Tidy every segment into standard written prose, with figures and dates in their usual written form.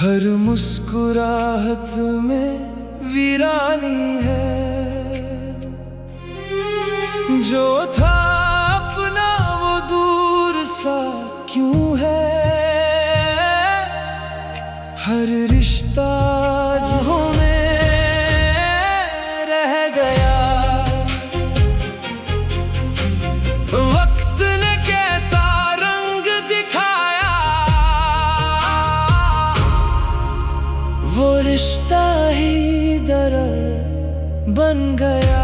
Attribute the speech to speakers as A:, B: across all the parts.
A: हर मुस्कुराहट में वीरानी है, जो था अपना वो दूर सा क्यों है। हर रिश्ता जहाँ में रह गया, वक्त ने कैसा रंग दिखाया, वो रिश्ता ही दर्द बन गया।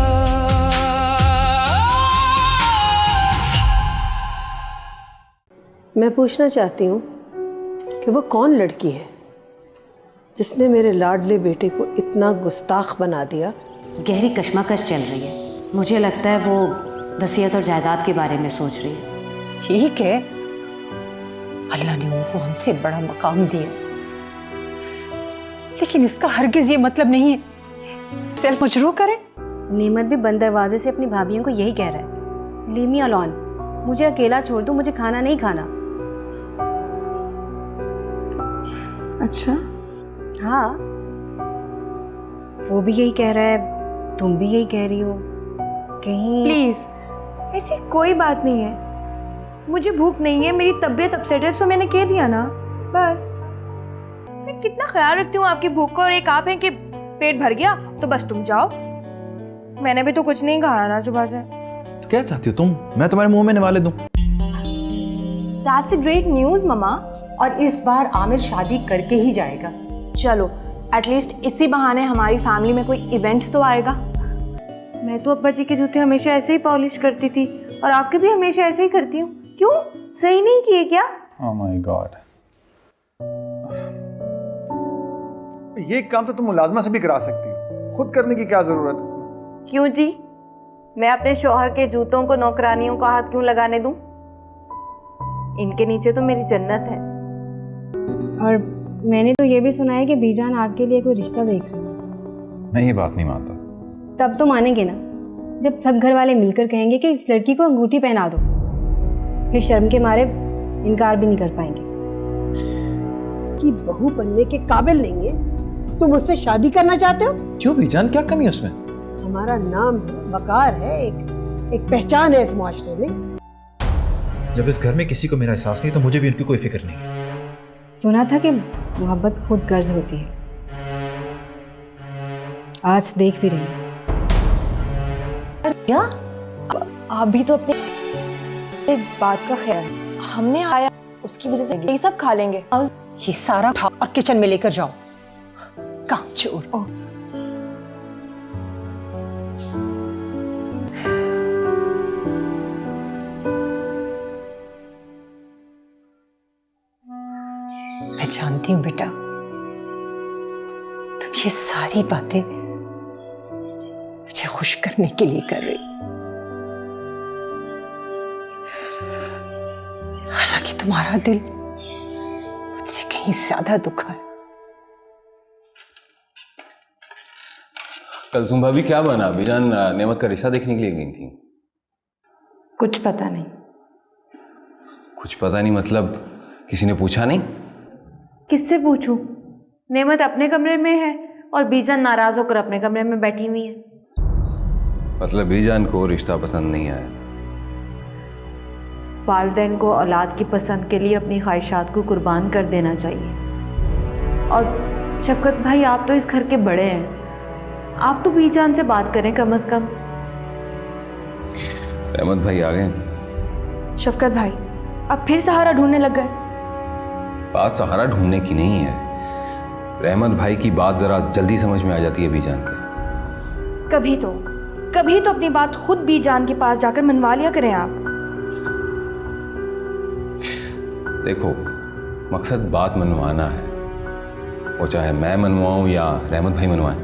B: मैं पूछना चाहती हूँ कि वो कौन लड़की है जिसने मेरे लाडले बेटे को इतना गुस्ताख बना दिया।
C: गहरी कश्मकश चल रही है। मुझे लगता है वो वसीयत और जायदाद के बारे में सोच रही है।
D: ठीक है, अल्लाह ने उनको हमसे बड़ा मकाम दिया, लेकिन इसका हरगिज ये मतलब नहीं है सेल्फ मजरूह करे।
C: नेमत भी बंद दरवाजे से अपनी भाभियों को यही कह रहा है, लीव मी अलोन, मुझे अकेला छोड़ दो, मुझे खाना नहीं खाना।
E: अच्छा
C: हाँ, वो भी यही कह रहा है, तुम भी यही कह रही हो। कहीं
E: प्लीज, ऐसी कोई बात नहीं है। मुझे भूख नहीं है, मेरी तबीयत अपसेट है, सो मैंने कह दिया ना, बस। मैं कितना ख्याल रखती हूँ आपकी भूख का, और एक आप हैं कि पेट भर गया तो बस तुम जाओ। मैंने भी तो कुछ नहीं खाया ना सुबह से।
F: तो क्या चाहती हो तुम? मैं तुम्हारे मुंह में निवाले दूं?
E: That's a great news mama.
D: और इस बार आमिर शादी करके ही जाएगा।
E: चलो, एटलीस्ट इसी बहाने हमारी फैमिली में कोई इवेंट तो आएगा। मैं तो अब्बा जी के जूते हमेशा ऐसे ही पॉलिश करती थी, और आपके भी हमेशा ऐसे ही करती हूँ। क्यों, सही नहीं किए क्या?
F: Oh my God। ये काम तो तुम मुलाजमा से भी करा सकती हो, खुद करने की क्या जरूरत है?
E: क्यों जी, मैं अपने शौहर के जूतों को नौकरानियों का हाथ क्यों लगाने दूं? इनके नीचे तो मेरी जन्नत है।
G: और मैंने तो ये भी सुना है कि बीजान आपके लिए कोई रिश्ता देख रही है।
F: मैं ये बात नहीं मानता।
G: तब तो मानेंगे ना, जब सब घर वाले मिलकर कहेंगे कि इस लड़की को अंगूठी पहना दो। फिर शर्म के मारे इनकार भी नहीं कर पाएंगे।
B: कि बहू बनने के काबिल नहीं है, तुम उससे शादी करना चाहते हो?
F: क्यों बीजान, क्या कमी है उसमें?
B: हमारा नाम है, वकार है, एक पहचान है इस मुआशरे में।
H: जब इस घर में किसी को मेरा एहसास नहीं तो मुझे भी उनकी कोई फिक्र नहीं।
G: सुना था कि मोहब्बत खुद गर्ज होती है, आज देख भी रही।
D: क्या आप भी तो अपने एक बात का ख्याल, हमने आया उसकी वजह से ये सब खा लेंगे। ये सारा उठा और किचन में लेकर जाओ, काम चोर। मैं जानती हूँ बेटा, तुम ये सारी बातें मुझे खुश करने के लिए कर रही, हालांकि तुम्हारा दिल मुझसे कहीं ज्यादा दुखा है।
I: कल तुम भाभी क्या बना? बीजान नेमत का रिश्ता देखने के लिए गई थी।
E: कुछ पता नहीं।
I: कुछ पता नहीं मतलब किसी ने पूछा नहीं?
E: किससे पूछूं? नेमत अपने कमरे में है और बीजान नाराज होकर अपने कमरे में बैठी हुई है।
I: मतलब बीजान को रिश्ता पसंद नहीं आया?
E: वालिदैन को औलाद की पसंद के लिए अपनी ख्वाहिशात को कुर्बान कर देना चाहिए। और शफकत भाई, आप तो इस घर के बड़े हैं, आप तो बीजान से बात करें कम से कम।
I: रहमत भाई आ गए।
E: शफकत भाई, अब फिर सहारा ढूंढने लग गए।
I: बात सहारा ढूंढने की नहीं है, रहमत भाई की बात जरा जल्दी समझ में आ जाती है बीजान के।
E: कभी तो अपनी बात खुद बीजान के पास जाकर मनवा लिया करें आप।
I: देखो, मकसद बात मनवाना है, वो चाहे मैं मनवाऊं या रहमत भाई मनवाएं,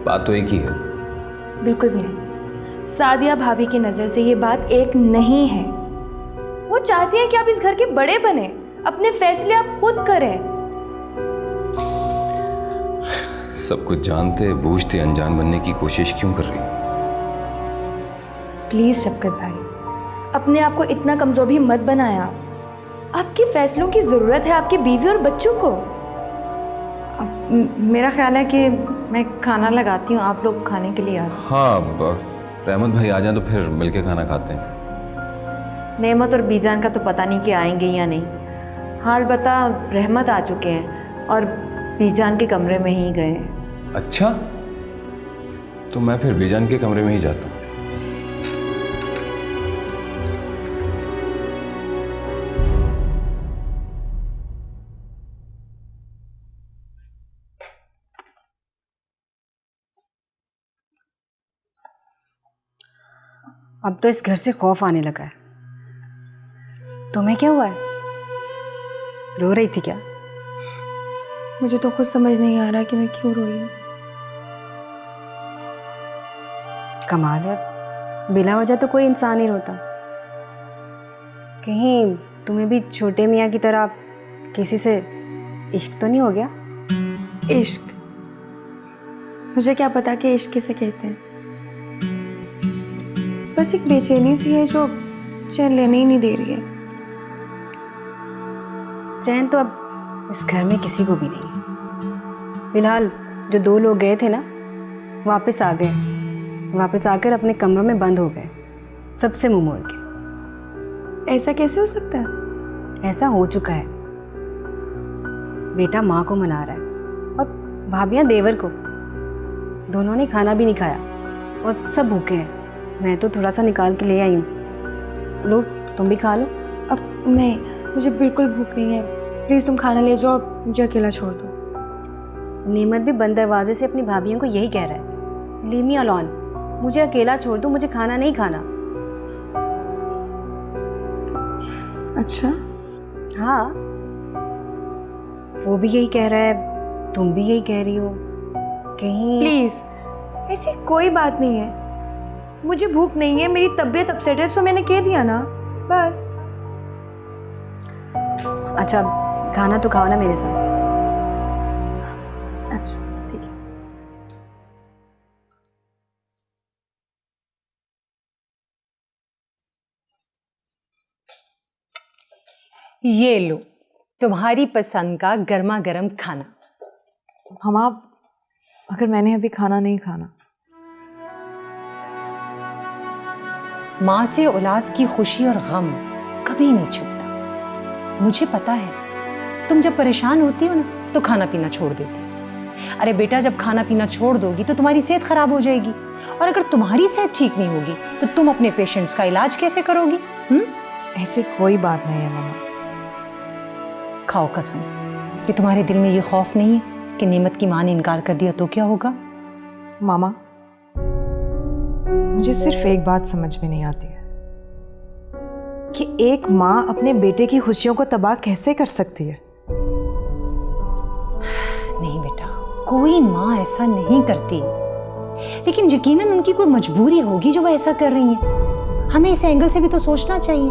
I: बात तो एक ही है।
E: बिल्कुल भी नहीं। सादिया भाभी की नजर से ये बात एक नहीं है। वो चाहती हैं कि आप इस घर के बड़े बने, अपने फैसले आप खुद करें।
I: सब कुछ जानते बूझते अनजान बनने की कोशिश क्यों कर रही?
E: प्लीज शफकत भाई, अपने आप को इतना कमजोर भी मत बनाएं। आपके फैसलों की जरूरत है आपकी बीवी और बच्चों को। मेरा ख्याल है कि मैं खाना लगाती हूँ, आप लोग खाने के लिए आ जाओ।
I: हाँ, रहमत भाई आ जाएं तो फिर मिलके खाना खाते हैं।
E: नेमत और बीजान का तो पता नहीं कि आएंगे या नहीं। हाल बता, रहमत आ चुके हैं और बीजान के कमरे में ही गए हैं।
I: अच्छा, तो मैं फिर बीजान के कमरे में ही जाता हूँ।
C: अब तो इस घर से खौफ आने लगा है। तुम्हें क्या हुआ है? रो रही थी क्या?
E: मुझे तो खुद समझ नहीं आ रहा कि मैं क्यों रोई हूँ।
C: कमाल है, बिना वजह तो कोई इंसान नहीं रोता। कहीं तुम्हें भी छोटे मियाँ की तरह किसी से इश्क तो नहीं हो गया?
E: इश्क? मुझे क्या पता कि इश्क किसे कहते हैं। बस एक बेचैनी सी है जो चैन लेने ही नहीं दे रही है।
C: चैन तो अब इस घर में किसी को भी नहीं है। फिलहाल जो 2 लोग गए थे ना, वापस आ गए। वापस आकर अपने कमरों में बंद हो गए, सबसे मुंह मोड़ के।
E: ऐसा कैसे हो सकता है?
C: ऐसा हो चुका है। बेटा माँ को मना रहा है और भाभियाँ देवर को। दोनों ने खाना भी नहीं खाया और सब भूखे हैं। मैं तो थोड़ा सा निकाल के ले आई हूँ। लो, तुम भी खा लो।
E: अब नहीं, मुझे बिल्कुल भूख नहीं है। प्लीज़ तुम खाना ले जाओ और मुझे अकेला छोड़ दो।
C: नेमत भी बंद दरवाजे से अपनी भाभियों को यही कह रहा है, लीव मी अलोन, मुझे अकेला छोड़ दो, मुझे खाना नहीं खाना।
E: अच्छा?
C: हाँ, वो भी यही कह रहा है, तुम भी यही कह रही हो। कहीं
E: प्लीज़, ऐसी कोई बात नहीं है। मुझे भूख नहीं है, मेरी तबीयत अपसेट है, सो मैंने कह दिया ना, बस।
C: अच्छा, खाना तो खाओ ना मेरे साथ।
E: अच्छा, ठीक है।
D: ये लो तुम्हारी पसंद का गर्मा गर्म खाना।
J: हम आप, अगर मैंने अभी खाना नहीं खाना।
D: माँ से औलाद की खुशी और गम कभी नहीं छुपता। मुझे पता है तुम जब परेशान होती हो ना तो खाना पीना छोड़ देती हो। अरे बेटा, जब खाना पीना छोड़ दोगी तो तुम्हारी सेहत खराब हो जाएगी, और अगर तुम्हारी सेहत ठीक नहीं होगी तो तुम अपने पेशेंट्स का इलाज कैसे करोगी?
J: ऐसे कोई बात नहीं है मामा।
D: खाओ कसम कि तुम्हारे दिल में ये खौफ नहीं है कि नेमत की माँ ने इनकार कर दिया तो क्या होगा?
J: मामा, मुझे सिर्फ एक बात समझ में नहीं आती है कि एक माँ अपने बेटे की खुशियों को तबाह कैसे कर सकती है।
D: नहीं बेटा, कोई माँ ऐसा नहीं करती, लेकिन यकीनन उनकी कोई मजबूरी होगी जो वो ऐसा कर रही है। हमें इस एंगल से भी तो सोचना चाहिए।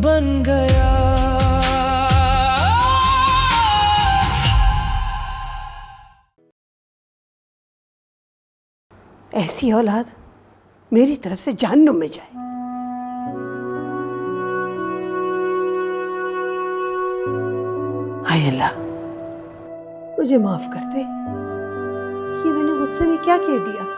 A: बन गया
B: ऐसी औलाद मेरी तरफ से जहन्नुम में जाए। हाय अल्लाह, मुझे माफ कर दे। ये मैंने गुस्से में क्या कह दिया?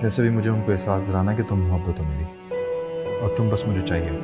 H: वैसे भी मुझे उनको एहसास दिलाना कि तुम मोहब्बत हो मेरी और तुम बस मुझे चाहिए।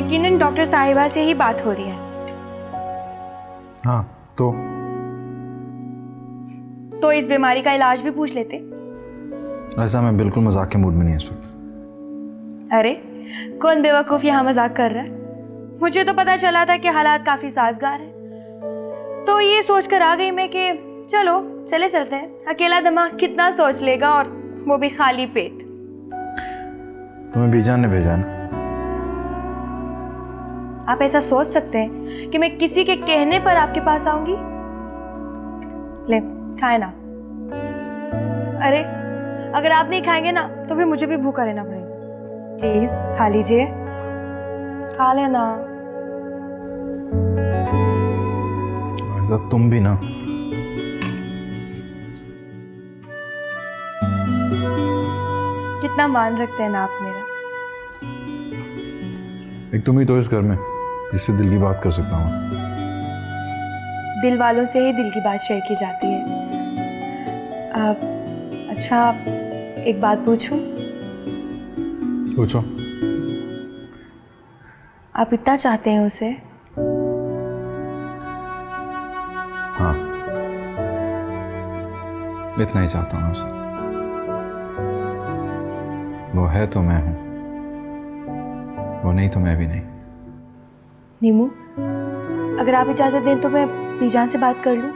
E: यकीनन डॉक्टर साहिबा से ही बात हो रही है।
H: हाँ
E: तो इस बीमारी का इलाज भी पूछ लेते।
H: ऐसा मैं बिल्कुल मजाक के मूड में नहीं इस वक्त।
E: अरे कौन बेवकूफ़ यहाँ मजाक कर रहा है? मुझे तो पता चला था कि हालात काफ़ी साजगार हैं, तो ये सोच कर आ गई मैं कि चलो चलते हैं। अकेला दिमाग कितना सोच लेगा, और वो भी खाली पेट।
H: तुम्हें बीजान ने भेजा ना?
E: आप ऐसा सोच सकते हैं कि मैं किसी के कहने पर आपके पास आऊंगी? ले खाए ना। अरे अगर आप नहीं खाएंगे ना तो फिर मुझे भी भूखा रहना पड़ेगा। प्लीज खा लीजिए, खा लेना।
H: ऐसा तुम भी ना।
E: कितना मान रखते हैं ना आप मेरा।
H: एक तुम ही तो इस घर में जिससे दिल की बात कर सकता हूँ।
E: दिल वालों से ही दिल की बात शेयर की जाती है। अच्छा एक बात पूछूं?
H: पूछो।
E: आप इतना चाहते हैं उसे?
H: हाँ, इतना ही चाहता हूँ उसे। वो है तो मैं हूँ, वो नहीं तो मैं भी नहीं।
E: नीमू, अगर आप इजाज़त दें तो मैं बीजान से बात कर लूं,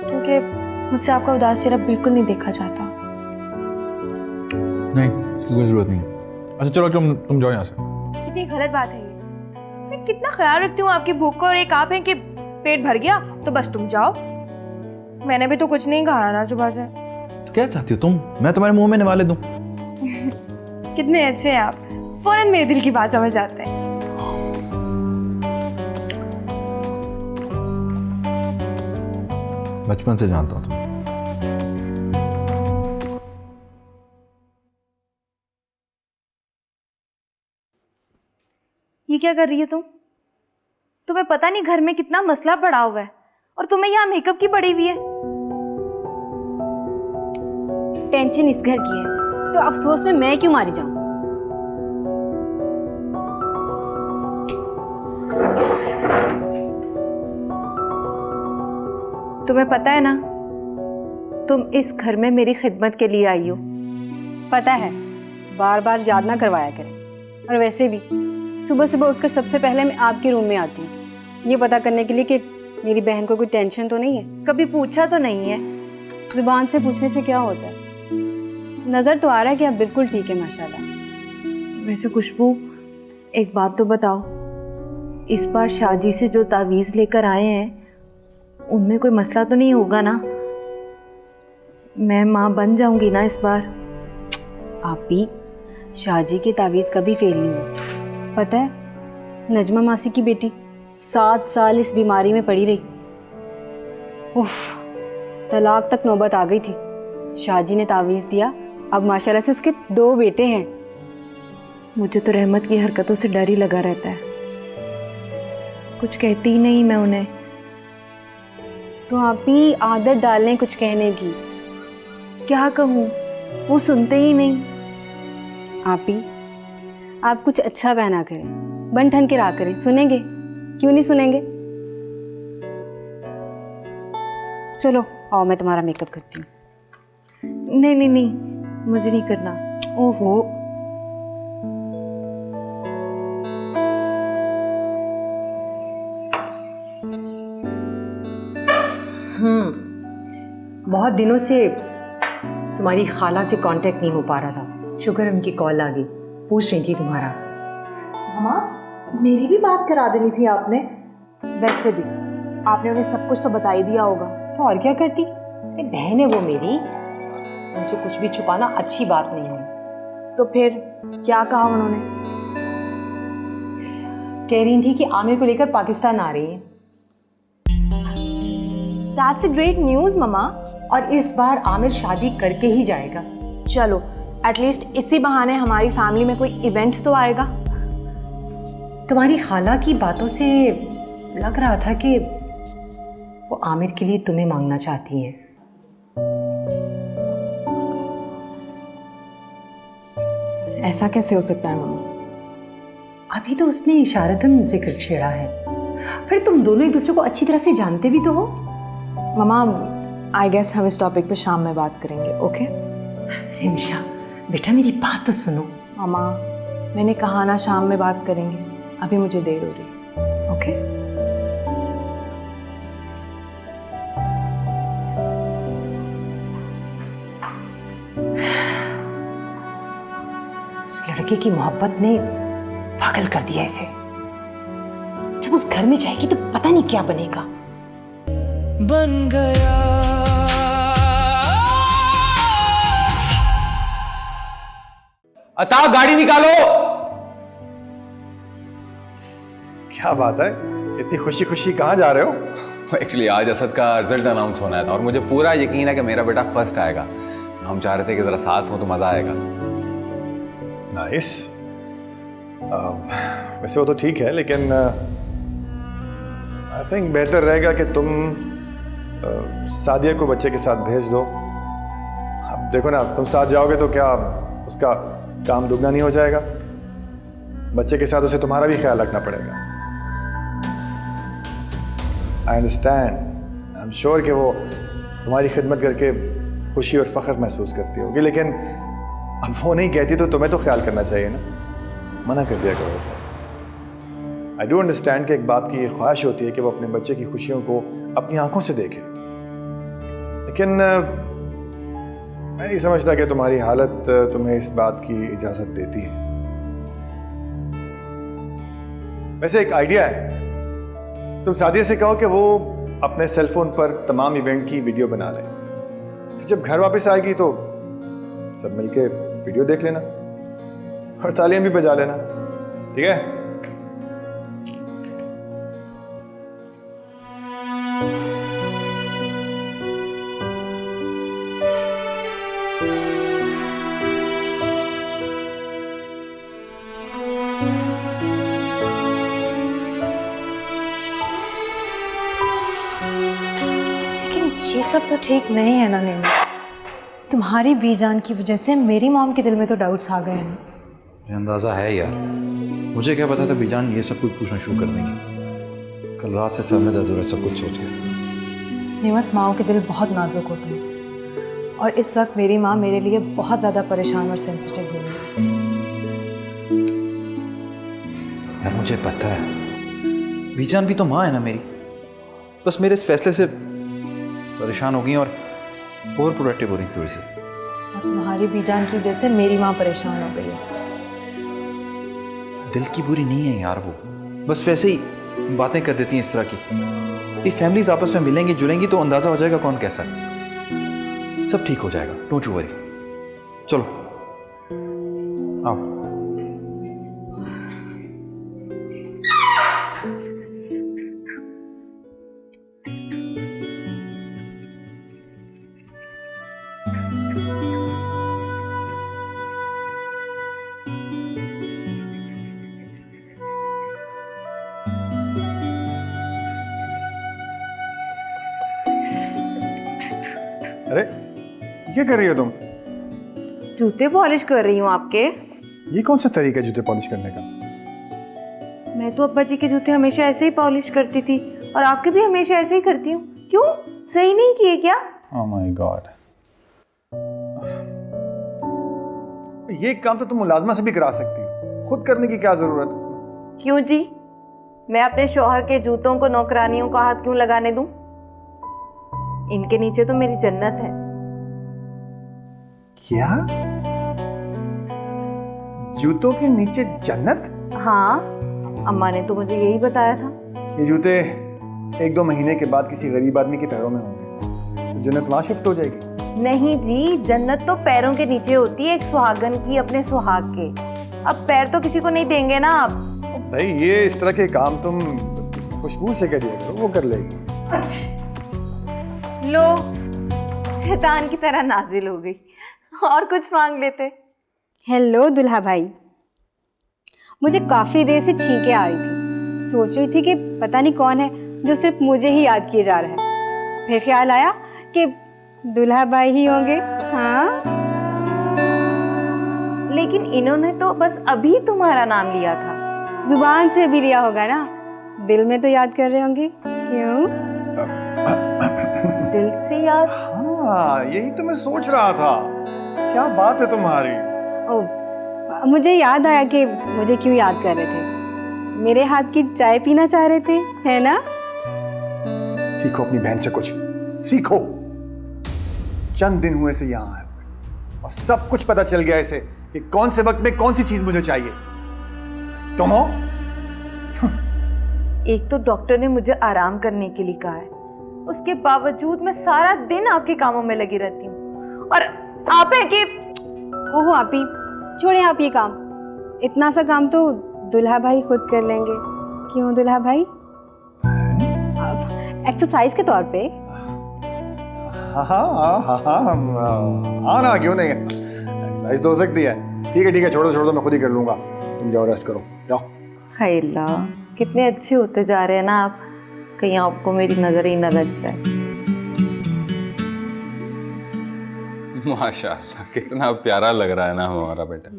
E: क्योंकि मुझसे आपका उदास चेहरा बिल्कुल नहीं देखा जाता।
H: नहीं, इसकी कोई ज़रूरत नहीं है। अच्छा चलो तुम जाओ यहाँ से।
E: कितनी गलत बात है ये। मैं कितना ख्याल रखती हूँ आपकी भूख का, और एक आप हैं कि पेट भर गया तो बस तुम जाओ। मैंने भी तो कुछ नहीं खाया ना सुबह से।
H: तो क्या चाहती हो तुम? मैं तुम्हारे मुंह में निवाले दूं?
E: कितने अच्छे हैं आप, फौरन मेरे दिल की बात समझ जाते हैं।
H: बचपन से जानता हूँ तुम।
E: ये क्या कर रही है तुम? तुम्हें पता नहीं घर में कितना मसला पड़ा हुआ है, और तुम्हें यहाँ मेकअप की पड़ी हुई है।
G: टेंशन इस घर की है तो अफसोस में मैं क्यों मारी जाऊं?
E: तुम्हें पता है ना, तुम इस घर में मेरी खिदमत के लिए आई हो।
G: पता है, बार बार याद ना करवाया करें। और वैसे भी सुबह सुबह उठकर सबसे पहले मैं आपके रूम में आती हूँ, ये पता करने के लिए कि मेरी बहन को कोई टेंशन तो नहीं है।
E: कभी पूछा तो नहीं है?
G: जुबान से पूछने से क्या होता है? नज़र तो आ रहा है कि आप बिल्कुल ठीक है माशाल्लाह।
E: वैसे खुशबू, एक बात तो बताओ, इस बार शादी से जो तावीज़ लेकर आए हैं उनमें कोई मसला तो नहीं होगा ना? मैं माँ बन जाऊंगी ना इस बार?
G: आप भी शाहजी के तावीज़ कभी फेल नहीं हुए। पता है, नजमा मासी की बेटी 7 साल इस बीमारी में पड़ी रही। उफ, तलाक तक नौबत आ गई थी। शाहजी ने तावीज़ दिया, अब माशाल्लाह से उसके 2 बेटे हैं।
E: मुझे तो रहमत की हरकतों से डर ही लगा रहता है। कुछ कहती ही नहीं मैं उन्हें।
G: तो आप ही आदत डालें कुछ कहने की।
E: क्या कहूँ, वो सुनते ही नहीं।
G: आप कुछ अच्छा बहना करें, बन ठन के रहा करें, सुनेंगे? क्यों नहीं सुनेंगे? चलो आओ, मैं तुम्हारा मेकअप करती हूँ।
E: नहीं, मुझे नहीं करना।
G: ओहो,
J: बहुत दिनों से तुम्हारी खाला से कांटेक्ट नहीं हो पा रहा था। शुक्र है उनकी कॉल आ गई, पूछ रही थी तुम्हारा।
D: मामा, मेरी भी बात करा देनी थी आपने। वैसे भी आपने उन्हें सब कुछ तो बता ही दिया होगा।
J: तो और क्या करती, अरे बहन है वो मेरी, उनसे कुछ भी छुपाना अच्छी बात नहीं है।
D: तो फिर क्या कहा उन्होंने?
J: कह रही थी कि आमिर को लेकर पाकिस्तान आ रही है।
D: That's a great news मामा।
J: और इस बार आमिर शादी करके ही जाएगा।
D: चलो, एटलीस्ट इसी बहाने हमारी फैमिली में कोई इवेंट तो आएगा।
J: तुम्हारी खाला की बातों से लग रहा था कि वो आमिर के लिए तुम्हें मांगना चाहती हैं।
D: ऐसा कैसे हो सकता है मामा?
J: अभी तो उसने इशारतन जिक्र छेड़ा है, फिर तुम दोनों एक दूसरे को अच्छी तरह से जानते भी तो हो।
D: ममा, आई गेस हम इस टॉपिक पे शाम में बात करेंगे, ओके?
J: रिमशा बेटा मेरी बात तो सुनो।
D: ममा, मैंने कहा ना शाम में बात करेंगे, अभी मुझे देर हो रही है, ओके?
J: उस लड़के की मोहब्बत ने पागल कर दिया इसे। जब उस घर में जाएगी तो पता नहीं क्या बनेगा।
A: बन गया
I: अता गाड़ी निकालो।
F: क्या बात है, इतनी खुशी खुशी कहाँ जा रहे हो?
I: एक्चुअली आज असद का रिजल्ट अनाउंस होना है और मुझे पूरा यकीन है कि मेरा बेटा फर्स्ट आएगा। हम चाह रहे थे कि जरा साथ हो तो मजा आएगा।
F: नाइस। वैसे वो तो ठीक है, लेकिन आई थिंक बेहतर रहेगा कि तुम सादिया को बच्चे के साथ भेज दो। अब देखो ना, तुम साथ जाओगे तो क्या उसका काम दुगना नहीं हो जाएगा? बच्चे के साथ उसे तुम्हारा भी ख्याल रखना पड़ेगा। I understand, I am sure कि वो तुम्हारी खिदमत करके खुशी और फख्र महसूस करती होगी, लेकिन अब वो नहीं कहती तो तुम्हें तो ख्याल करना चाहिए ना। मना कर दिया करो उसे। आई डू अंडरस्टैंड कि एक बाप की ये ख्वाहिश होती है कि वो अपने बच्चे की खुशियों को अपनी आंखों से देखे, लेकिन मैं नहीं समझता कि तुम्हारी हालत तुम्हें इस बात की इजाज़त देती है। वैसे एक आइडिया है, तुम सादिया से कहो कि वो अपने सेलफोन पर तमाम इवेंट की वीडियो बना ले। जब घर वापस आएगी तो सब मिलके वीडियो देख लेना और तालियां भी बजा लेना, ठीक है?
D: लेकिन ये सब तो ठीक नहीं है ना नैना। तुम्हारी बीजान की वजह से मेरी मॉम के दिल में तो डाउट्स आ गए हैं।
H: ये अंदाज़ा है यार, मुझे क्या पता था बीजान ये सब कुछ पूछना शुरू कर देंगी। कल रात से सर में दर्द हो रहा है सब कुछ सोच के।
D: नेमत, माओ के दिल बहुत नाजुक होते हैं और इस वक्त मेरी माँ मेरे लिए बहुत ज़्यादा परेशान और सेंसिटिव हो गई है।
H: यार मुझे पता है, बीजान भी तो माँ है ना मेरी, बस मेरे इस फैसले से परेशान हो गई और ओवर प्रोटेक्टिव हो रही थी थोड़ी सी।
D: और तुम्हारी बीजान की वजह से मेरी माँ परेशान हो गई है।
H: दिल की बुरी नहीं है यार वो, बस वैसे ही बातें कर देती हैं इस तरह की। ये फैमिलीज आपस में मिलेंगी जुलेंगी तो अंदाजा हो जाएगा कौन कैसा है। सब ठीक हो जाएगा, डोंट यू वरी। चलो आओ।
F: अरे क्या कर रही हो तुम?
E: जूते पॉलिश कर रही हूँ आपके।
F: ये कौन सा तरीका है जूते पॉलिश करने का?
E: मैं तो अब्बा जी के जूते हमेशा ऐसे ही पॉलिश करती थी और आपके भी हमेशा ऐसे ही करती हूँ। क्यों, सही नहीं किए क्या?
F: ओह माय गॉड, ये काम तो तुम मुलाजमा से भी करा सकती हो, खुद करने की क्या जरूरत है?
E: क्यों जी, मैं अपने शौहर के जूतों को नौकरानियों का हाथ क्यों लगाने दूं? इनके नीचे तो मेरी जन्नत है।
F: क्या? जूतों के नीचे जन्नत?
E: हाँ, अम्मा ने तो मुझे यही बताया था।
F: ये जूते 1-2 महीने के बाद किसी गरीब आदमी के पैरों में होंगे तो जन्नत वहां शिफ्ट हो जाएगी।
E: नहीं जी, जन्नत तो पैरों के नीचे होती है, एक सुहागन की अपने सुहाग के। अब पैर तो किसी को नहीं देंगे ना आप।
F: भाई ये इस तरह के काम तुम खुशबू से कर दिया करो, वो कर लेगी।
E: लो, शैतान की तरह नाजिल हो गई। और कुछ मांग लेते।
G: हेलो दुल्हा भाई, मुझे काफ़ी देर से छींकें आ रही थी। सोच रही थी कि पता नहीं कौन है जो सिर्फ मुझे ही याद किए जा रहा है। फिर ख्याल आया कि दुल्हा भाई ही होंगे। हाँ,
E: लेकिन इन्होंने तो बस अभी तुम्हारा नाम लिया था।
G: जुबान से भी लिया होगा ना, दिल में तो याद कर रहे होंगे, क्यों?
E: दिल से याद?
F: हाँ, यही तो मैं सोच रहा था। क्या बात है तुम्हारी?
G: ओ, मुझे याद आया कि मुझे क्यों याद कर रहे थे। मेरे हाथ की चाय पीना चाह रहे थे, है ना?
F: सीखो अपनी बहन से कुछ, सीखो। चंद दिन हुए से यहाँ आए और सब कुछ पता चल गया इसे कि कौन से वक्त में कौन सी चीज मुझे चाहिए। तुम हो?
E: एक तो डॉक्टर ने मुझे आराम करने के लिए कहा है, उसके बावजूद मैं सारा दिन आपके कामों में लगी रहती हूँ। और आप है कि
G: ओहो आपी, छोड़े आप ये काम। इतना सा काम तो दुल्हा भाई खुद कर लेंगे, क्यों दुल्हा भाई? एक्सरसाइज के तौर पे।
F: हाँ ना, क्यों नहीं? एक्सरसाइज तो हो सकती है। ठीक है, छोड़ो, मैं खुद ही कर लूंगा। तुम जाओ, रेस्ट करो, जाओ।
E: हाय अल्लाह, कितने अच्छे होते जा रहे हैं ना आप, कहीं आपको मेरी नजर ही न लग जाए।
I: माशाल्लाह, कितना प्यारा लग रहा है ना हमारा बेटा।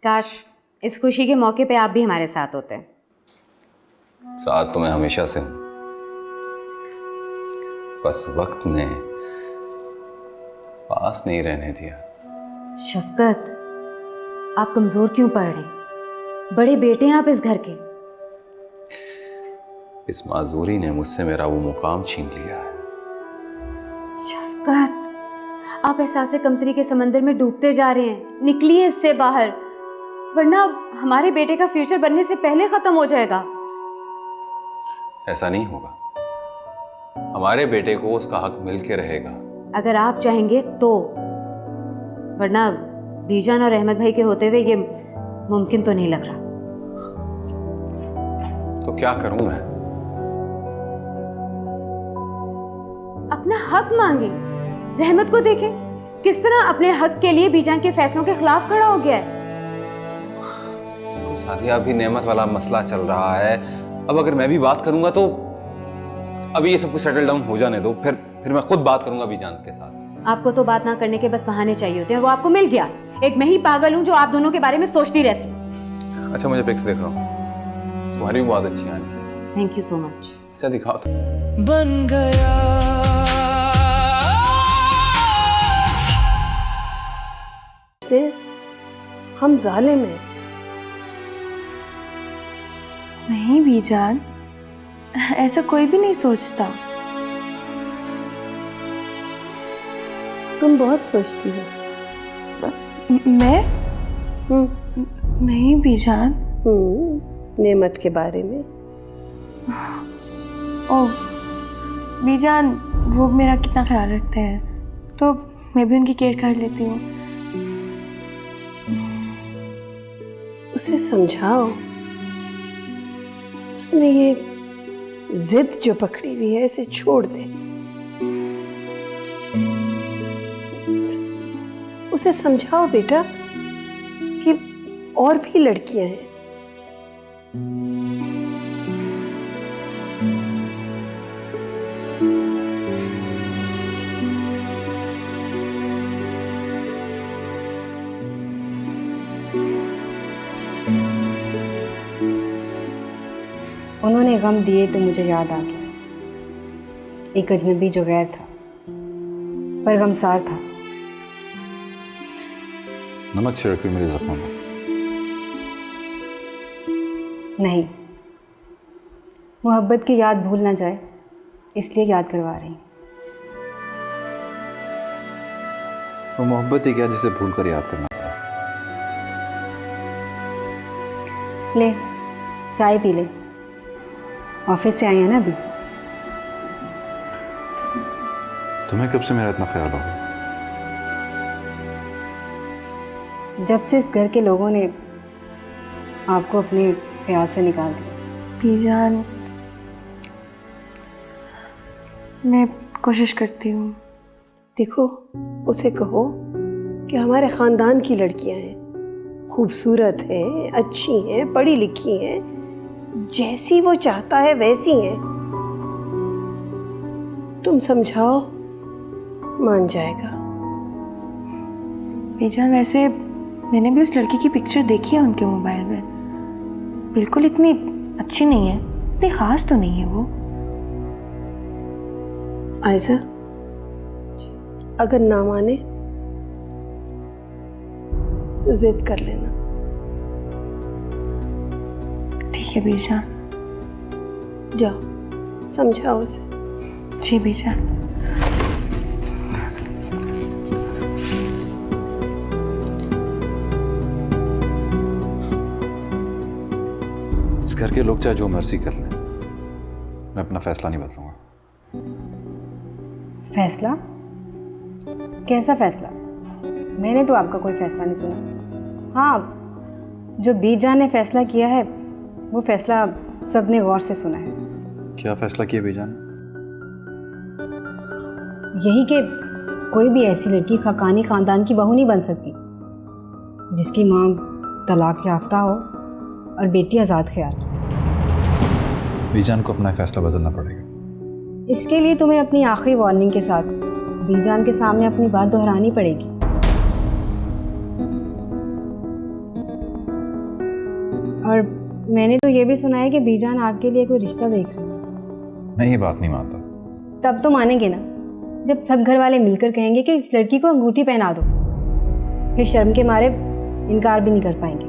G: काश इस खुशी के मौके पे आप भी हमारे साथ होते।
I: साथ तो मैं हमेशा से हूं, बस वक्त ने पास नहीं रहने दिया।
G: शफकत, आप कमजोर क्यों पड़ रहे? बड़े बेटे हैं आप इस घर के।
I: इस माजूरी ने मुझसे मेरा वो मुकाम छीन लिया है।
G: शफकत, आप एहसास कमतरी के समंदर में डूबते जा रहे हैं। निकलिए इससे बाहर, वरना हमारे बेटे का फ्यूचर बनने से पहले खत्म हो जाएगा।
I: ऐसा नहीं होगा, हमारे बेटे को उसका हक मिल के रहेगा।
G: अगर आप चाहेंगे तो, वरना बीजान और अहमद भाई के होते हुए ये मुमकिन तो नहीं लग रहा।
I: तो क्या करूं मैं?
G: अपना हक मांगे। रहमत को देखें किस तरह अपने हक के लिए बीजान के फैसलों के खिलाफ खड़ा हो गया है।
I: तो सादिया, अभी नेमत वाला मसला चल रहा है। अब अगर मैं भी बात करूंगा तो अभी ये सब कुछ सेटल डाउन हो जाने दो, फिर मैं खुद बात करूंगा बीजान के साथ।
G: आपको तो बात ना करने के बस बहाने चाहिए होते हैं, वो आपको मिल गया। एक मैं ही पागल हूं जो आप दोनों के बारे में सोचती रहती हूँ।
I: अच्छा, मुझे पिक्स दिखाओ, तुम्हारी भी बहुत अच्छी है।
G: Thank you so much.
I: अच्छा दिखाओ तो।
A: बन गया
B: से हम जालिम हैं।
E: नहीं बीजान, ऐसा कोई भी नहीं सोचता।
B: तुम बहुत सोचती हो।
E: मैं? नहीं बीजान।
B: नेमत के बारे में।
E: ओह बीजान, वो मेरा कितना ख्याल रखते हैं, तो मैं भी उनकी केयर कर लेती हूँ।
B: उसे समझाओ, उसने ये जिद जो पकड़ी हुई है इसे छोड़ दे। उसे समझाओ बेटा कि और भी लड़कियां हैं।
G: उन्होंने गम दिए तो मुझे याद आ गया, एक अजनबी जो गैर था पर गमसार था।
H: नमक छिड़की मेरे जख्मों में।
G: नहीं, मोहब्बत की याद भूल ना जाए इसलिए याद करवा रही हूँ।
H: वो मोहब्बत ही क्या जिसे भूल कर याद करना पड़ा।
G: ले चाय पी ले, ऑफिस से आई है ना अभी।
H: तुम्हें कब से मेरा इतना ख्याल हो गया?
G: जब से इस घर के लोगों ने आपको अपने ख्याल से निकाल दिया।
E: बीजान, मैं कोशिश करती हूँ।
B: देखो, उसे कहो कि हमारे खानदान की लड़कियां हैं, खूबसूरत हैं, अच्छी हैं, पढ़ी लिखी हैं, जैसी वो चाहता है वैसी हैं। तुम समझाओ, मान जाएगा।
E: बीजान, वैसे मैंने भी उस लड़की की पिक्चर देखी है उनके मोबाइल में। बिल्कुल इतनी अच्छी नहीं है, इतनी खास तो नहीं है वो।
B: आयशा, अगर ना माने तो जिद कर लेना।
E: ठीक है बीरजान।
B: जाओ समझाओ उसे।
E: जी बीरजान।
H: इस घर के लोग चाहे जो मर्जी कर लें, मैं अपना फैसला नहीं बदलूंगा।
G: फैसला? कैसा फैसला? मैंने तो आपका कोई फैसला नहीं सुना। हाँ, जो बीजान ने फैसला किया है वो फैसला सबने गौर से सुना है।
H: क्या फैसला किया बीजान?
G: यही कि कोई भी ऐसी लड़की खाकानी ख़ानदान की बहू नहीं बन सकती जिसकी माँ तलाक याफ्ता हो और बेटी आज़ाद ख्याल।
H: बीजान को अपना फैसला बदलना पड़ेगा।
G: इसके लिए तुम्हें अपनी आखिरी वार्निंग के साथ बीजान के सामने अपनी बात दोहरानी पड़ेगी। और मैंने तो ये भी सुना है कि बीजान आपके लिए कोई रिश्ता देख रही है।
H: मैं ये बात नहीं मानता।
G: तब तो मानेंगे ना, जब सब घर वाले मिलकर कहेंगे कि इस लड़की को अंगूठी पहना दो। फिर शर्म के मारे इनकार भी नहीं कर पाएंगे।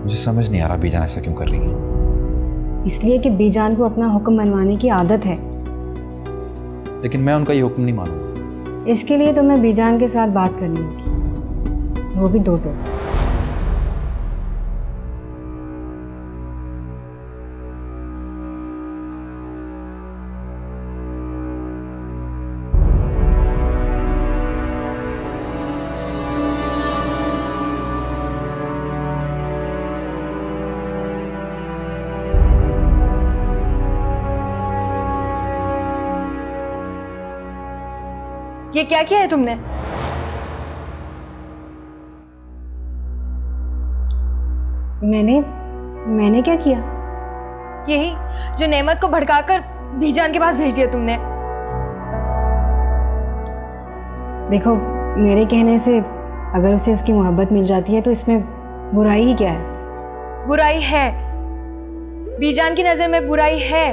H: मुझे समझ नहीं आ रहा बीजान ऐसा क्यों कर रही है।
G: इसलिए कि बीजान को अपना हुक्म मनवाने की आदत है।
H: लेकिन मैं उनका ये हुक्म नहीं मानूंगा।
G: इसके लिए तो मैं बीजान के साथ बात करनी होगी, वो भी दो टोक।
E: ये क्या किया है तुमने?
G: मैंने क्या किया?
E: यही जो नेमत को भड़काकर बीजान के पास भेज दिया तुमने।
G: देखो, मेरे कहने से अगर उसे उसकी मोहब्बत मिल जाती है तो इसमें बुराई ही क्या है?
E: बुराई है, बीजान की नजर में बुराई है।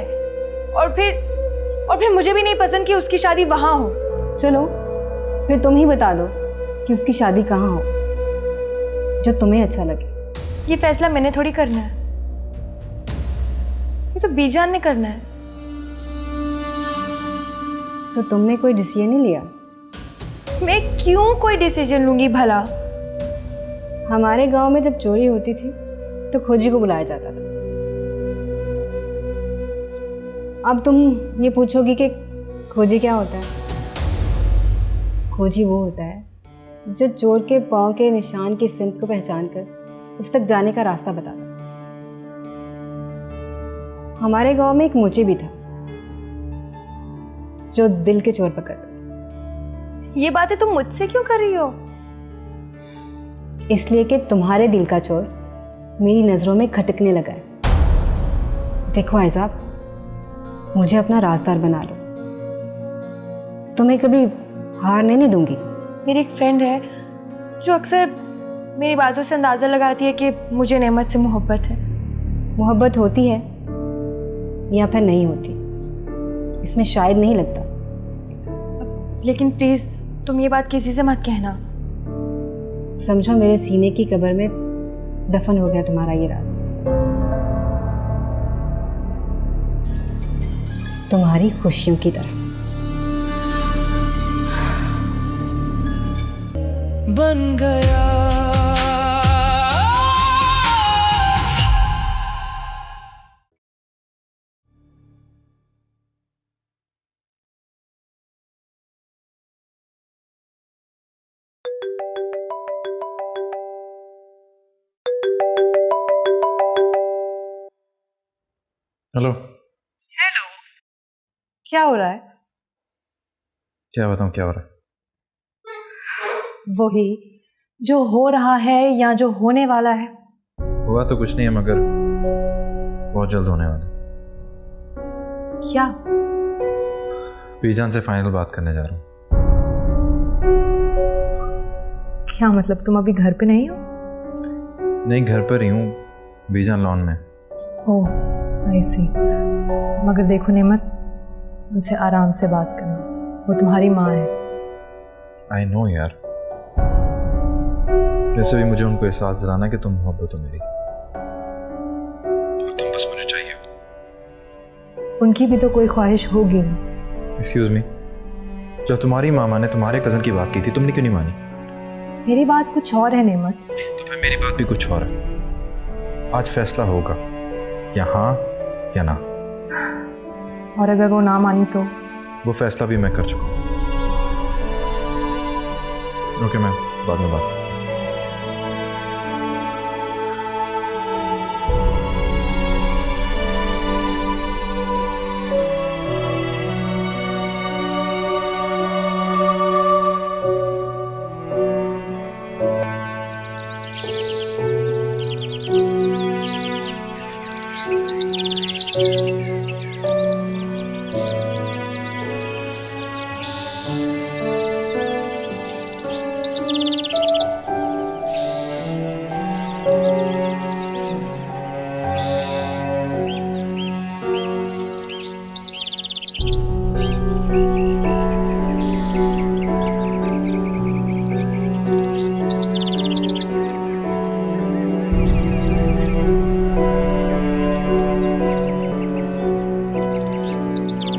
E: और फिर मुझे भी नहीं पसंद कि उसकी शादी वहां हो।
G: चलो फिर तुम ही बता दो कि उसकी शादी कहाँ हो, जो तुम्हें अच्छा लगे।
E: ये फैसला मैंने थोड़ी करना है, ये तो बीजान ने करना है।
G: तो तुमने कोई डिसीजन नहीं लिया?
E: मैं क्यों कोई डिसीजन लूंगी भला?
G: हमारे गांव में जब चोरी होती थी तो खोजी को बुलाया जाता था। अब तुम ये पूछोगी कि खोजी क्या होता है? खोजी वो होता है जो चोर के पांव के निशान की सिमत को पहचान कर उस तक जाने का रास्ता बताता। हमारे गांव में एक मोची भी था जो दिल के चोर पकड़ता था।
E: ये बातें तुम मुझसे क्यों कर रही हो?
G: इसलिए कि तुम्हारे दिल का चोर मेरी नजरों में खटकने लगा है। देखो भाई साहब, मुझे अपना राजदार बना लो, तुम्हें कभी हारने नहीं दूंगी।
E: मेरी एक फ्रेंड है जो अक्सर मेरी बातों से अंदाज़ा लगाती है कि मुझे नेमत से मोहब्बत है।
G: मोहब्बत होती है या फिर नहीं होती, इसमें शायद नहीं लगता।
E: लेकिन प्लीज़ तुम ये बात किसी से मत कहना।
G: समझो मेरे सीने की कब्र में दफन हो गया तुम्हारा ये राज। तुम्हारी खुशियों की तरह।
A: बन गया
H: हेलो।
D: क्या हो रहा है?
H: क्या बताऊं क्या हो रहा है?
D: वही जो हो रहा है या जो होने वाला है।
H: हुआ तो कुछ नहीं है, मगर बहुत जल्द होने वाला है।
D: क्या?
H: बीजान से फाइनल बात करने जा रहा हूँ।
D: क्या मतलब, तुम अभी घर पे नहीं हो?
H: नहीं, घर पर ही हूँ, बीजान लॉन में।
D: ओह आई सी। मगर देखो नेमत, उनसे आराम से बात करना, वो तुम्हारी माँ है।
H: आई नो यार, वैसे भी मुझे उनको एहसास दिलाना कि तुम मोहब्बत हो मेरी, और तुम बस मुझे चाहिए।
D: उनकी भी तो कोई ख्वाहिश होगी ना।
H: एक्सक्यूज मी, जब तुम्हारी मामा ने तुम्हारे कज़न की बात की थी, तुमने क्यों नहीं मानी?
D: मेरी बात कुछ और है नेमत।
H: तो फिर मेरी बात भी कुछ और है। आज फैसला होगा, या हाँ या ना।
D: और अगर वो ना मानी तो?
H: वो फैसला भी मैं कर चुका हूँ। ओके मैम, बाद में बात।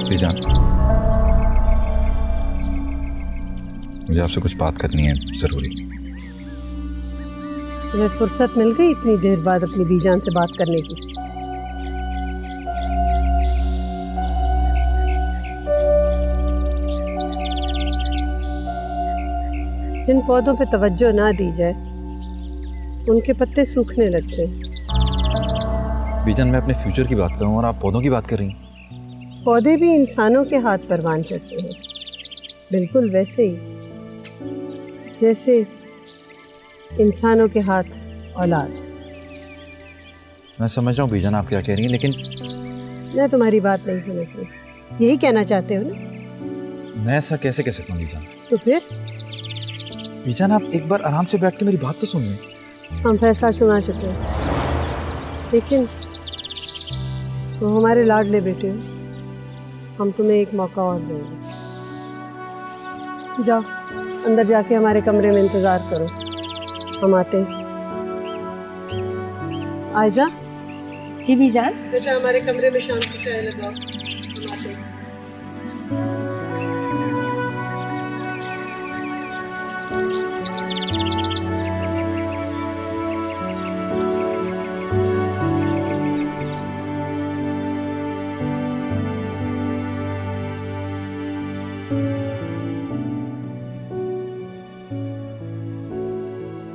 H: बीजान, मुझे आपसे कुछ बात करनी है, जरूरी।
B: तुम्हें फुर्सत मिल गई इतनी देर बाद अपनी बीजान से बात करने की? जिन पौधों पे तवज्जो ना दी जाए उनके पत्ते सूखने लगते हैं।
H: बीजान, मैं अपने फ्यूचर की बात कर रहा हूँ और आप पौधों की बात कर रही हैं।
B: पौधे भी इंसानों के हाथ परवान चढ़ते हैं, बिल्कुल वैसे ही जैसे इंसानों के हाथ औलाद।
H: मैं समझ रहा हूँ बीजान आप क्या कह रही हैं, लेकिन
B: मैं तुम्हारी बात नहीं समझ रही। यही कहना चाहते हो ना?
H: मैं ऐसा कैसे कह सकता हूँ बीजान?
B: तो फिर
H: बीजान, आप एक बार आराम से बैठ के मेरी बात तो सुनिए।
B: हम फैसला सुना चुके हैं, लेकिन वो हमारे लाडले बेटे हो, हम तुम्हें एक मौका और देंगे। जाओ अंदर जाके हमारे कमरे में इंतजार करो, हम आते हैं। आयजा,
E: जी बीजान।
B: बेटा हमारे कमरे में शाम की चाय लगाओ, हम आते हैं।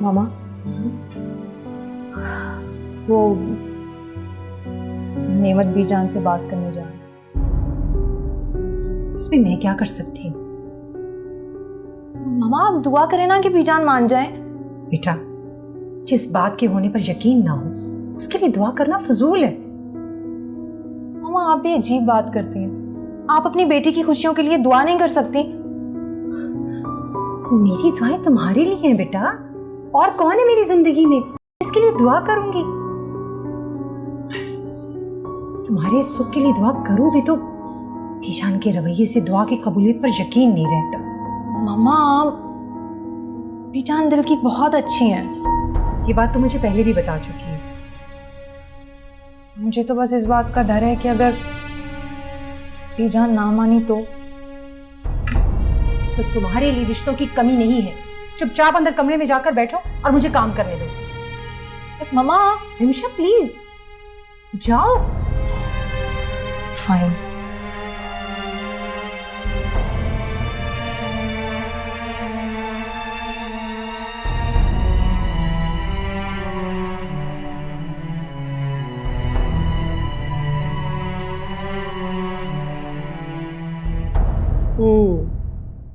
D: मामा, वो नेमत बीजान से बात करने जा रही।
J: इसमें मैं क्या कर सकती हूँ?
D: मामा आप दुआ करें ना कि बीजान मान जाए।
J: बेटा, जिस बात के होने पर यकीन ना हो उसके लिए दुआ करना फजूल है।
D: मामा आप भी अजीब बात करती हैं। आप अपनी बेटी की खुशियों के लिए दुआ नहीं कर सकती?
J: मेरी दुआएं तुम्हारे लिए हैं बेटा, और कौन है मेरी जिंदगी में इसके लिए दुआ करूंगी? बस तुम्हारे सुख के लिए दुआ करूं भी तो बीजान के रवैये से दुआ की कबूलियत पर यकीन नहीं रहता।
D: मामा बीजान दिल की बहुत अच्छी हैं।
J: ये बात तो मुझे पहले भी बता चुकी है।
D: मुझे तो बस इस बात का डर है कि अगर बीजान ना मानी तो
J: तुम्हारे लिए रिश्तों की कमी नहीं है। चुपचाप अंदर कमरे में जाकर बैठो और मुझे काम करने दो।
D: मामा
J: रिमशा प्लीज जाओ।
D: फाइन।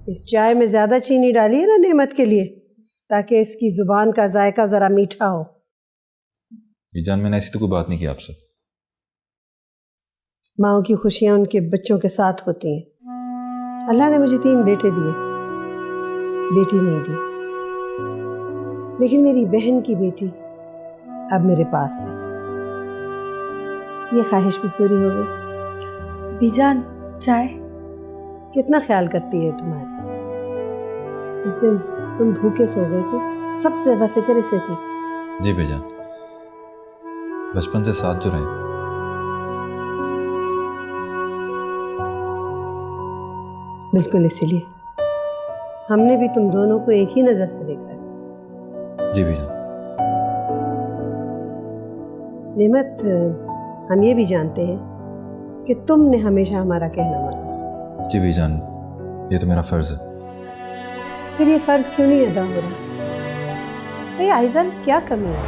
B: इस चाय में ज्यादा चीनी डाली है ना नेमत के लिए, ताकि इसकी जुबान का जायका जरा मीठा हो।
H: बीजान, मैंने ऐसी तो कोई बात नहीं की आपसे।
B: माओ की खुशियां उनके बच्चों के साथ होती हैं। अल्लाह ने मुझे 3 बेटे दिए, बेटी नहीं दी। लेकिन मेरी बहन की बेटी अब मेरे पास है, ये ख्वाहिश भी पूरी हो गई।
E: बीजान चाय।
B: कितना ख्याल करती है तुम्हारा। उस दिन तुम भूखे सो गए थे, सबसे ज्यादा फिक्र इसे थी।
H: जी बेजान, बचपन से साथ जो रहे।
B: बिल्कुल, इसीलिए हमने भी तुम दोनों को एक ही नजर से देखा है।
H: जी बेजान।
B: नेमत, हम ये भी जानते हैं कि तुमने हमेशा हमारा कहना माना।
H: जी बेजान, ये तो मेरा फर्ज है।
B: फिर ये फर्ज क्यों नहीं अदा हो रहा? भाई आइज़ल, क्या कमी है?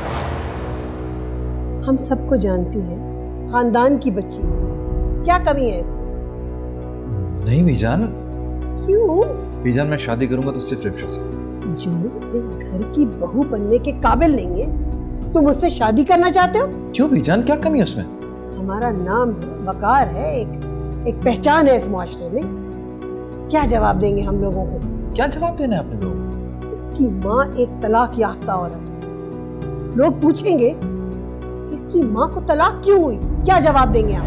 B: हम सबको जानती है, खानदान की बच्ची है, क्या कमी है इसमें?
H: नहीं बेजान।
B: क्यों?
H: बेजान, मैं शादी करूंगा तो सिर्फ रिप्शा से।
B: जो इस घर की बहू बनने के काबिल नहीं है, तुम उससे शादी करना चाहते हो?
H: क्यों बेजान, क्या कमी है उसमें?
B: हमारा नाम है, वकार है, एक पहचान है इस मुआशरे में। क्या जवाब देंगे हम लोगों को?
H: क्या जवाब देना है अपने लोगों को?
B: उसकी माँ एक तलाक याफ्ता औरत है। लोग पूछेंगे इसकी माँ को तलाक क्यों हुई, क्या जवाब देंगे आप?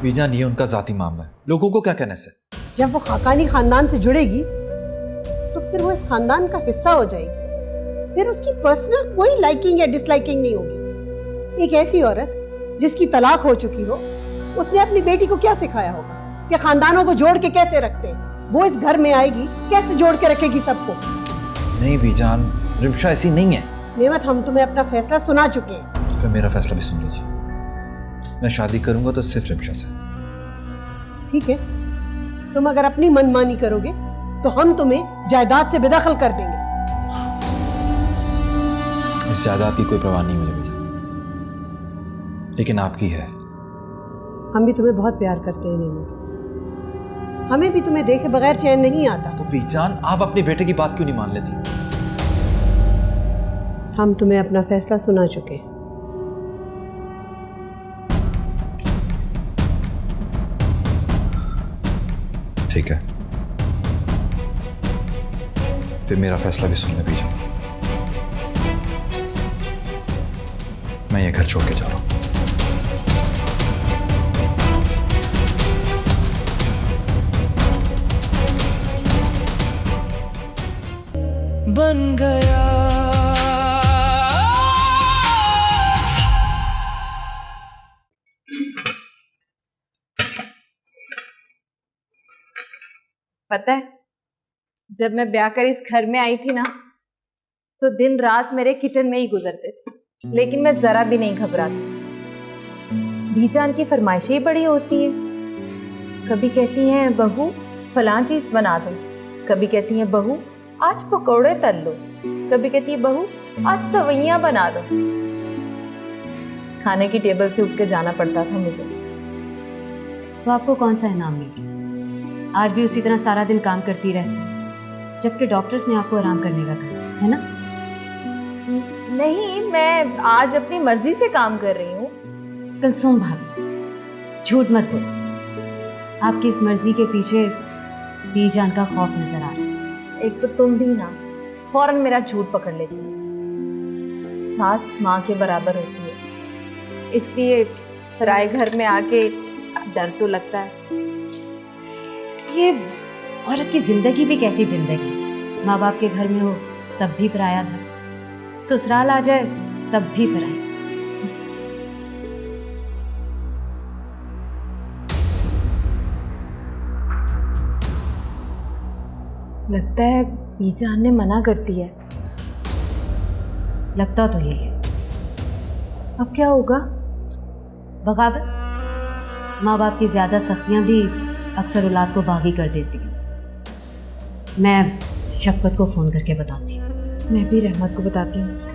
H: बेजान, ये उनका जाती मामला है, लोगों को क्या कहने से।
B: जब वो खाकानी खानदान से जुड़ेगी तो फिर वो इस खानदान का हिस्सा हो जाएगी। फिर उसकी पर्सनल कोई लाइकिंग या डिसलाइकिंग नहीं होगी। एक ऐसी औरत जिसकी तलाक हो चुकी हो, उसने अपनी बेटी को क्या सिखाया होगा कि खानदानों को जोड़ के कैसे रखते हैं? वो इस घर में आएगी, कैसे जोड़ के रखेगी सबको?
H: नहीं बेजान, रिप्शा ऐसी नहीं है।
B: नेमत, हम तुम्हें अपना फैसला सुना चुके हैं।
H: तो मेरा फैसला भी सुन लीजिए। मैं शादी करूंगा तो सिर्फ रिप्शा से।
B: ठीक है, तुम अगर अपनी मनमानी करोगे तो हम तुम्हें जायदाद से बेदखल कर देंगे।
H: इस जायदाद की कोई परवाह नहीं मुझे बेजान, लेकिन आपकी है।
B: हम भी तुम्हें बहुत प्यार करते हैं नेमत, हमें भी तुम्हें देखे बगैर चैन नहीं आता।
H: तो बेजान, आप अपने बेटे की बात क्यों नहीं मान लेती?
B: हम तुम्हें अपना फैसला सुना चुके।
H: ठीक है, फिर मेरा फैसला भी सुन ले बेजान। मैं ये घर छोड़ के जा रहा हूं।
A: बन गया
E: पता है, जब मैं ब्याह कर इस घर में आई थी ना, तो दिन रात मेरे किचन में ही गुजरते थे, लेकिन मैं जरा भी नहीं घबराती। बीजान की फरमाइशें ही बड़ी होती है। कभी कहती हैं बहू फलां चीज बना दो, कभी कहती हैं बहू आज पकौड़े तल लो, कभी कहती है बहू आज सवैयां बना दो। खाने की टेबल से उठ के जाना पड़ता था मुझे।
G: तो आपको कौन सा इनाम मिला? आज भी उसी तरह सारा दिन काम करती रहती, जबकि डॉक्टर्स ने आपको आराम करने का कहा है ना?
E: नहीं, मैं आज अपनी मर्जी से काम कर रही हूँ।
G: कुलसुम भाभी, झूठ मत बोलो। आपकी इस मर्जी के पीछे बीजान का खौफ नजर आ रहा है।
E: एक तो तुम भी ना फौरन मेरा झूठ पकड़ लेती हो। सास माँ के बराबर होती है, इसलिए पराए घर में आके डर तो लगता है।
G: ये औरत की जिंदगी भी कैसी जिंदगी, माँ बाप के घर में हो तब भी पराया धर्म, ससुराल आ जाए तब भी पराया।
E: लगता है बीजान ने मना कर दिया।
G: लगता तो यही है।
E: अब क्या होगा?
G: बगावत। माँ बाप की ज्यादा सख्तियाँ भी अक्सर औलाद को बागी कर देती हैं। मैं शफकत को फ़ोन करके बताती हूँ।
E: मैं भी रहमत को बताती हूँ।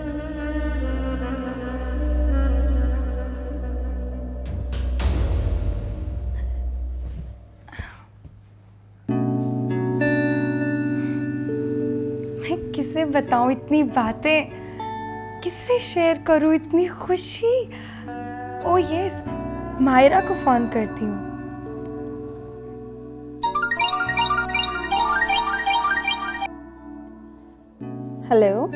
E: मैं किसे बताऊँ इतनी बातें, किससे शेयर करूँ इतनी खुशी? ओ यस, मायरा को फोन करती हूँ। हेलो,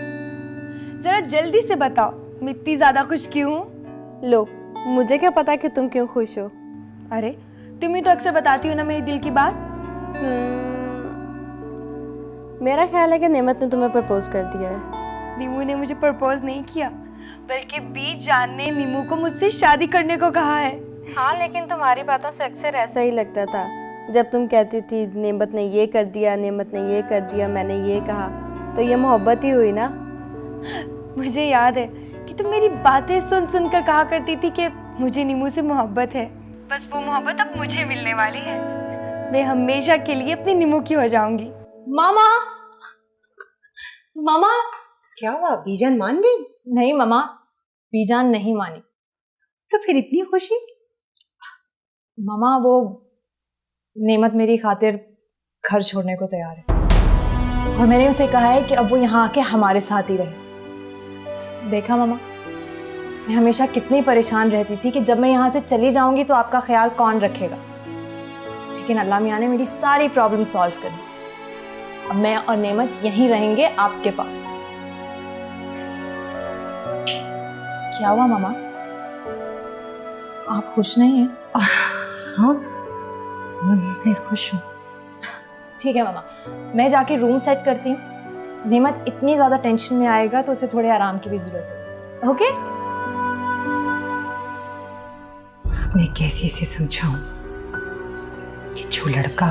E: जरा जल्दी से बताओ, मैं इतनी ज्यादा खुश क्यों हूँ?
K: लो, मुझे क्या पता कि तुम क्यों खुश हो।
E: अरे तुम ही तो अक्सर बताती हो ना मेरी दिल की बात।
K: मेरा ख्याल है कि नेमत ने तुम्हें प्रपोज कर दिया है।
E: नीमू ने मुझे प्रपोज नहीं किया, बल्कि बीजान ने नीमू को मुझसे शादी करने को कहा है।
K: हाँ, लेकिन तुम्हारी बातों से अक्सर ऐसा ही लगता था। जब तुम कहती थी नेमत ने ये कर दिया, नेमत ने ये कर दिया, मैंने ये कहा, तो ये मोहब्बत ही हुई ना।
E: मुझे याद है कि तुम मेरी बातें सुन सुन कर कहा करती थी कि मुझे नीमू से मोहब्बत है। बस वो मोहब्बत अब मुझे मिलने वाली है। मैं हमेशा के लिए अपनी नीमू की हो जाऊंगी।
D: मामा, मामा।
J: क्या हुआ, बीजान मान गई?
D: नहीं मामा, बीजान नहीं मानी।
J: तो फिर इतनी खुशी?
D: मामा, वो नेमत मेरी खातिर घर छोड़ने को तैयार है और मैंने उसे कहा है कि अब वो यहाँ आके हमारे साथ ही रहे। देखा मामा, मैं हमेशा कितनी परेशान रहती थी कि जब मैं यहाँ से चली जाऊंगी तो आपका ख्याल कौन रखेगा, लेकिन अल्लाह मियाँ ने मेरी सारी प्रॉब्लम सॉल्व कर दी। अब मैं और नेमत यहीं रहेंगे आपके पास। क्या हुआ मामा, आप खुश नहीं हैं?
J: हाँ, मैं खुश हूँ।
D: ठीक है मामा, मैं जाके रूम सेट करती हूँ। नेमत इतनी ज्यादा टेंशन में आएगा तो उसे थोड़े आराम की भी जरूरत होगी। ओके?
J: मैं कैसे इसे समझाऊं कि जो लड़का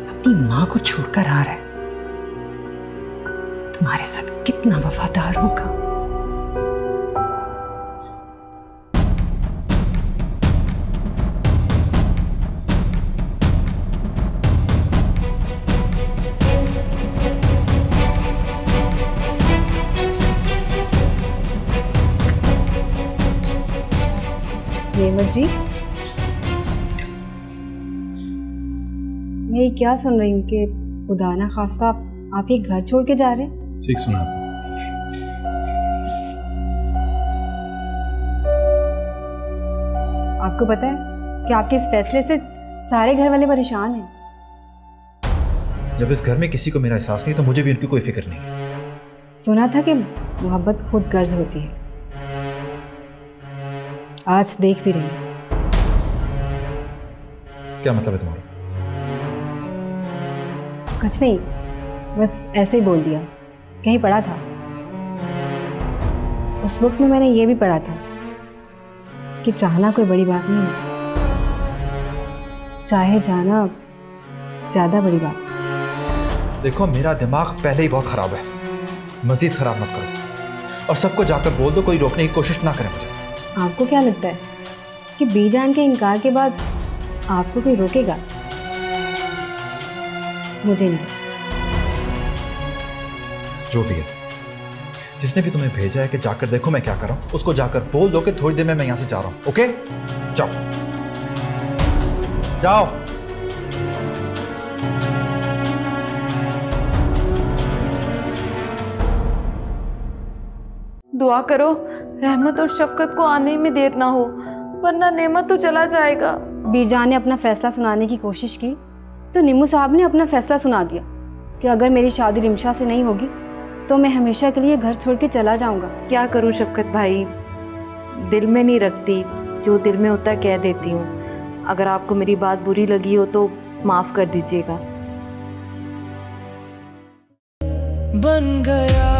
J: अपनी माँ को छोड़कर आ रहा है वो तुम्हारे साथ कितना वफादार होगा।
C: नेमत जी, मैं ये क्या सुन रही हूँ कि खुदा ना खास्ता आप ये घर छोड़ के जा रहे हैं?
H: ठीक सुना।
C: आपको पता है कि आपके इस फैसले से सारे घर वाले परेशान हैं।
H: जब इस घर में किसी को मेरा एहसास नहीं तो मुझे भी उनकी कोई फिक्र नहीं।
C: सुना था कि मोहब्बत खुद गर्ज होती है, आज देख भी रही हूं।
H: क्या मतलब है तुम्हारा?
C: कुछ नहीं, बस ऐसे ही बोल दिया, कहीं पढ़ा था। उस बुक में मैंने ये भी पढ़ा था कि चाहना कोई बड़ी बात नहीं होती, चाहे जाना ज्यादा बड़ी बात होती।
H: देखो, मेरा दिमाग पहले ही बहुत खराब है, मजीद खराब मत करो और सबको जाकर बोल दो कोई रोकने की कोशिश ना करे मुझे।
C: आपको क्या लगता है कि बीजान के इनकार के बाद आपको कोई रोकेगा? मुझे नहीं।
H: जो भी है, जिसने भी तुम्हें भेजा है कि जाकर देखो मैं क्या कर रहा हूं, उसको जाकर बोल दो कि थोड़ी देर में मैं यहां से जा रहा हूं। ओके, जाओ जाओ।
K: दुआ करो रहमत और शफकत को आने में देर ना हो, वरना नेमत तो चला जाएगा।
C: बीजान ने अपना फैसला सुनाने की कोशिश की तो निम्मू साहब ने अपना फैसला सुना दिया कि अगर मेरी शादी रिमशा से नहीं होगी तो मैं हमेशा के लिए घर छोड़ के चला जाऊंगा।
K: क्या करूं शफकत भाई, दिल में नहीं रखती, जो दिल में होता है कह देती हूँ। अगर आपको मेरी बात बुरी लगी हो तो माफ़ कर दीजिएगा।
A: बन गया